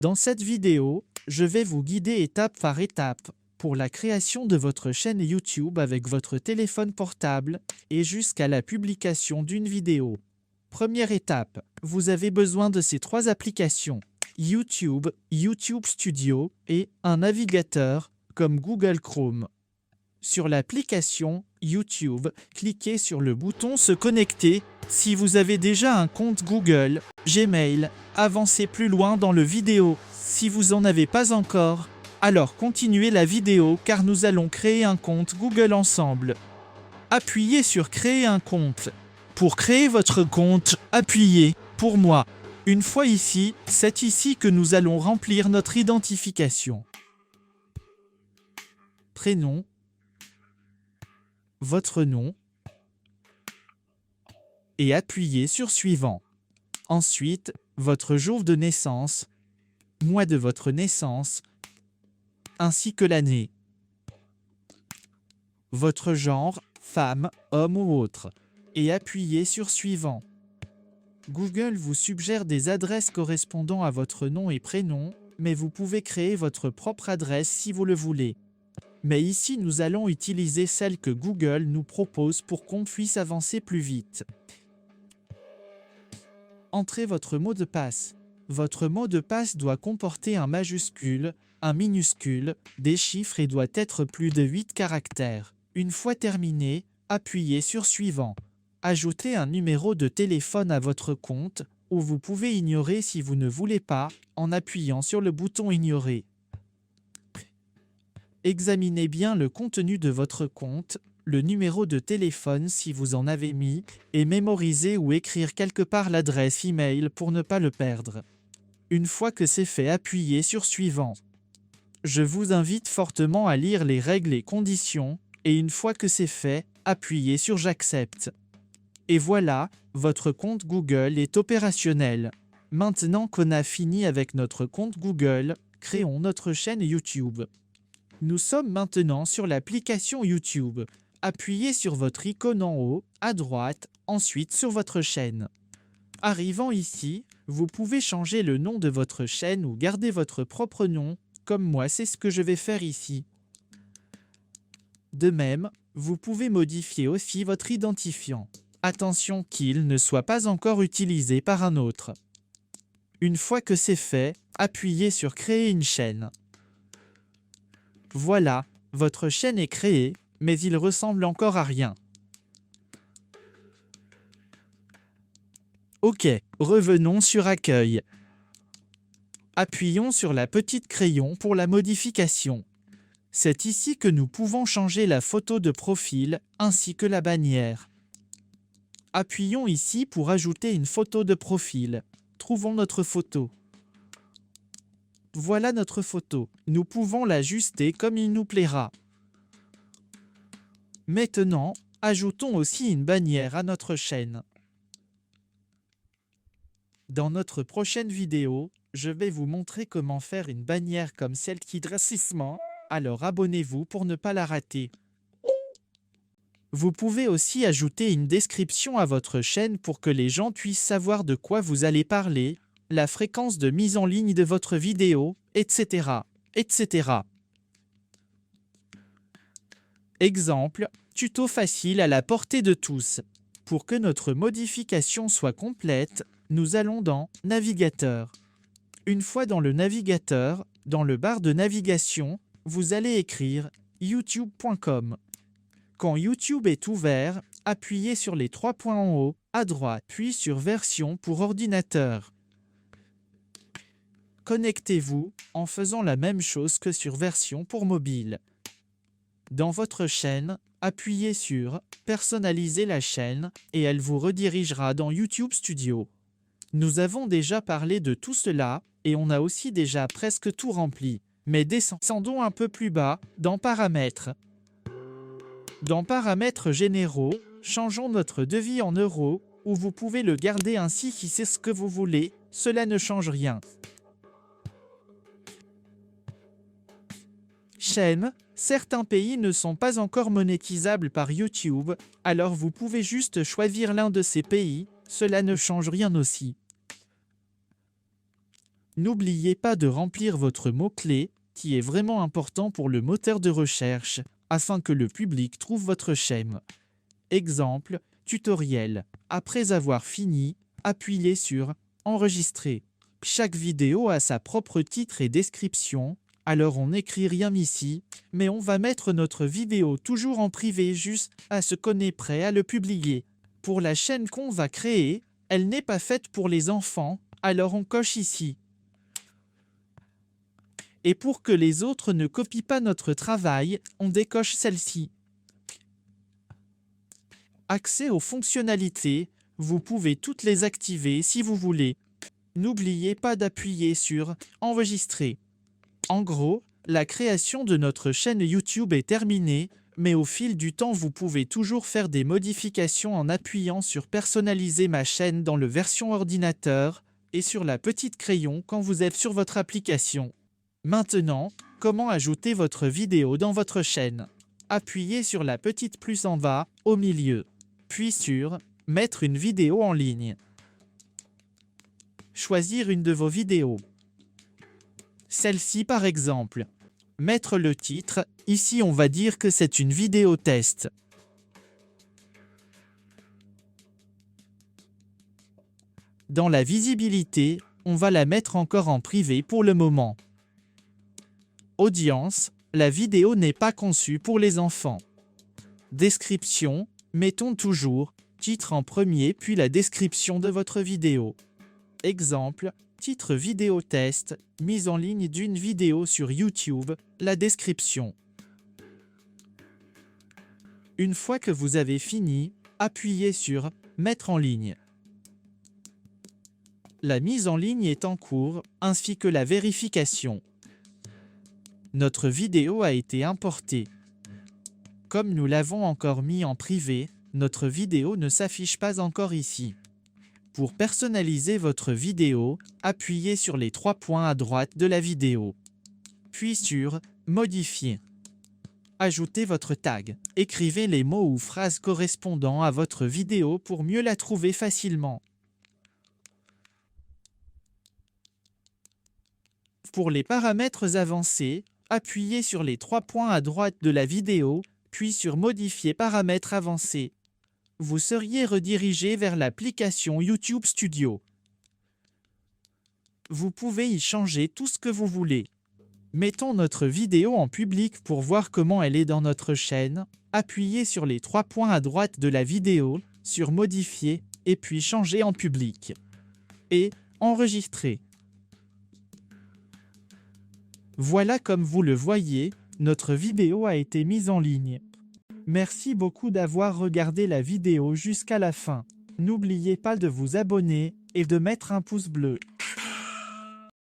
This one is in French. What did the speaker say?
Dans cette vidéo, je vais vous guider étape par étape pour la création de votre chaîne YouTube avec votre téléphone portable et jusqu'à la publication d'une vidéo. Première étape, vous avez besoin de ces trois applications: YouTube, YouTube Studio et un navigateur comme Google Chrome. Sur l'application YouTube, cliquez sur le bouton Se connecter. Si vous avez déjà un compte Google, Gmail, avancez plus loin dans le vidéo. Si vous n'en avez pas encore, alors continuez la vidéo car nous allons créer un compte Google ensemble. Appuyez sur Créer un compte. Pour créer votre compte, appuyez Pour moi. Une fois ici, c'est ici que nous allons remplir notre identification. Prénom, votre nom et appuyez sur Suivant. Ensuite, votre jour de naissance, mois de votre naissance, ainsi que l'année. Votre genre, femme, homme ou autre, et appuyez sur Suivant. Google vous suggère des adresses correspondant à votre nom et prénom, mais vous pouvez créer votre propre adresse si vous le voulez. Mais ici, nous allons utiliser celle que Google nous propose pour qu'on puisse avancer plus vite. Entrez votre mot de passe. Votre mot de passe doit comporter un majuscule, un minuscule, des chiffres et doit être plus de 8 caractères. Une fois terminé, appuyez sur Suivant. Ajoutez un numéro de téléphone à votre compte, ou vous pouvez ignorer si vous ne voulez pas, en appuyant sur le bouton Ignorer. Examinez bien le contenu de votre compte, le numéro de téléphone si vous en avez mis, et mémorisez ou écrire quelque part l'adresse email pour ne pas le perdre. Une fois que c'est fait, appuyez sur Suivant. Je vous invite fortement à lire les règles et conditions, et une fois que c'est fait, appuyez sur J'accepte. Et voilà, votre compte Google est opérationnel. Maintenant qu'on a fini avec notre compte Google, créons notre chaîne YouTube. Nous sommes maintenant sur l'application YouTube. Appuyez sur votre icône en haut, à droite, ensuite sur votre chaîne. Arrivant ici, vous pouvez changer le nom de votre chaîne ou garder votre propre nom, comme moi c'est ce que je vais faire ici. De même, vous pouvez modifier aussi votre identifiant. Attention qu'il ne soit pas encore utilisé par un autre. Une fois que c'est fait, appuyez sur Créer une chaîne. Voilà, votre chaîne est créée, mais il ressemble encore à rien. Ok, revenons sur Accueil. Appuyons sur la petite crayon pour la modification. C'est ici que nous pouvons changer la photo de profil ainsi que la bannière. Appuyons ici pour ajouter une photo de profil. Trouvons notre photo. Voilà notre photo. Nous pouvons l'ajuster comme il nous plaira. Maintenant, ajoutons aussi une bannière à notre chaîne. Dans notre prochaine vidéo, je vais vous montrer comment faire une bannière comme celle qui drassissement, alors abonnez-vous pour ne pas la rater. Vous pouvez aussi ajouter une description à votre chaîne pour que les gens puissent savoir de quoi vous allez parler, la fréquence de mise en ligne de votre vidéo, etc., etc. Exemple, tuto facile à la portée de tous. Pour que notre modification soit complète, nous allons dans Navigateur. Une fois dans le navigateur, dans le bar de navigation, vous allez écrire youtube.com. Quand YouTube est ouvert, appuyez sur les trois points en haut, à droite, puis sur Version pour ordinateur. Connectez-vous en faisant la même chose que sur Version pour mobile. Dans votre chaîne, appuyez sur Personnaliser la chaîne et elle vous redirigera dans YouTube Studio. Nous avons déjà parlé de tout cela et on a aussi déjà presque tout rempli. Mais descendons un peu plus bas, dans Paramètres. Dans Paramètres généraux, changeons notre devis en euros, ou vous pouvez le garder ainsi si c'est ce que vous voulez, cela ne change rien. Chaîne, certains pays ne sont pas encore monétisables par YouTube, alors vous pouvez juste choisir l'un de ces pays, cela ne change rien aussi. N'oubliez pas de remplir votre mot-clé, qui est vraiment important pour le moteur de recherche, afin que le public trouve votre chaîne. Exemple, tutoriel. Après avoir fini, appuyez sur « Enregistrer ». Chaque vidéo a sa propre titre et description, alors on n'écrit rien ici, mais on va mettre notre vidéo toujours en privé juste à ce qu'on est prêt à le publier. Pour la chaîne qu'on va créer, elle n'est pas faite pour les enfants, alors on coche ici. Et pour que les autres ne copient pas notre travail, on décoche celle-ci. Accès aux fonctionnalités, vous pouvez toutes les activer si vous voulez. N'oubliez pas d'appuyer sur « Enregistrer ». En gros, la création de notre chaîne YouTube est terminée, mais au fil du temps vous pouvez toujours faire des modifications en appuyant sur « Personnaliser ma chaîne » dans le version ordinateur et sur la petite crayon quand vous êtes sur votre application. Maintenant, comment ajouter votre vidéo dans votre chaîne? Appuyez sur la petite plus en bas, au milieu, puis sur « Mettre une vidéo en ligne ». Choisir une de vos vidéos. Celle-ci par exemple. Mettre le titre, ici on va dire que c'est une vidéo test. Dans la visibilité, on va la mettre encore en privé pour le moment. Audience, la vidéo n'est pas conçue pour les enfants. Description, mettons toujours titre en premier puis la description de votre vidéo. Exemple, titre vidéo test, mise en ligne d'une vidéo sur YouTube, la description. Une fois que vous avez fini, appuyez sur « Mettre en ligne ». La mise en ligne est en cours, ainsi que la vérification. Notre vidéo a été importée. Comme nous l'avons encore mis en privé, notre vidéo ne s'affiche pas encore ici. Pour personnaliser votre vidéo, appuyez sur les 3 points à droite de la vidéo. Puis sur « Modifier ». Ajoutez votre tag. Écrivez les mots ou phrases correspondant à votre vidéo pour mieux la trouver facilement. Pour les paramètres avancés, appuyez sur les 3 points à droite de la vidéo, puis sur « Modifier paramètres avancés ». Vous seriez redirigé vers l'application YouTube Studio. Vous pouvez y changer tout ce que vous voulez. Mettons notre vidéo en public pour voir comment elle est dans notre chaîne. Appuyez sur les 3 points à droite de la vidéo, sur Modifier, et puis Changer en public. Et Enregistrer. Voilà, comme vous le voyez, notre vidéo a été mise en ligne. Merci beaucoup d'avoir regardé la vidéo jusqu'à la fin. N'oubliez pas de vous abonner et de mettre un pouce bleu.